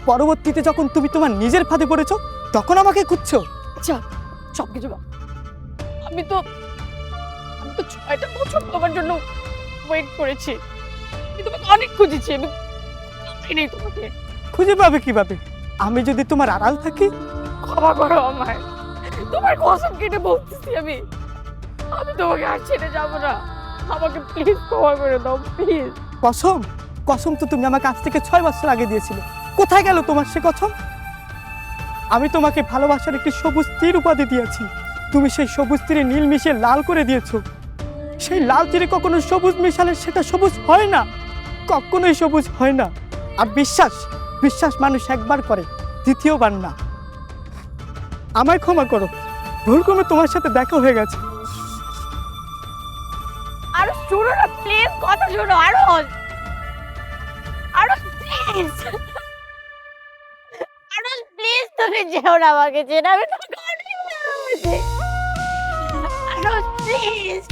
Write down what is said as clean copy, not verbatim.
পরবর্তীতে যখন তুমি তোমার নিজের ফাঁদে পড়েছো তখন আমাকে খুঁজছো। আচ্ছা সবকিছু বাদ। আমি তো 6টা বছর তোমার জন্য ওয়েট করেছি। আমি তোমাকে অনেক খুঁজেছি, আমি পাই নাই তোমাকে। খুঁজে পাবে কিভাবে? আমি যদি তোমার আড়াল থাকি? ক্ষমা করো আমায়, তোমার কসম কেটে বলতেছি আমি তোমাকে আর ছেড়ে যাবো না। আমাকে প্লিজ ক্ষমা করে দাও প্লিজ। কসম? কসম তো তুমি আমাকে আজ থেকে 6 বছর আগে দিয়েছিলে। কোথায় গেল তোমার সে কসম? আমি তোমাকে ভালোবাসার একটি সবুজ তীর উপাধি দিয়েছি, তুমি সেই সবুজ তীরে নীল মিশিয়ে লাল করে দিয়েছো। সেই লাল তীরে কখনো সবুজ মিশালে সেটা সবুজ হয় না, কখনোই সবুজ হয় না। আর বিশ্বাস, বিশ্বাস মানুষ একবার করে, দ্বিতীয়বার না। আমায় ক্ষমা করো, ভুল করে তোমার সাথে দেখা হয়ে গেছে। আরো শোনো না প্লিজ, কথা শোনো আরো প্লিজ, আরো প্লিজ তুমি যেও না আমাকে ছেড়ে, আমি তোমাকে অনেক ভালোবাসি। আরো প্লিজ।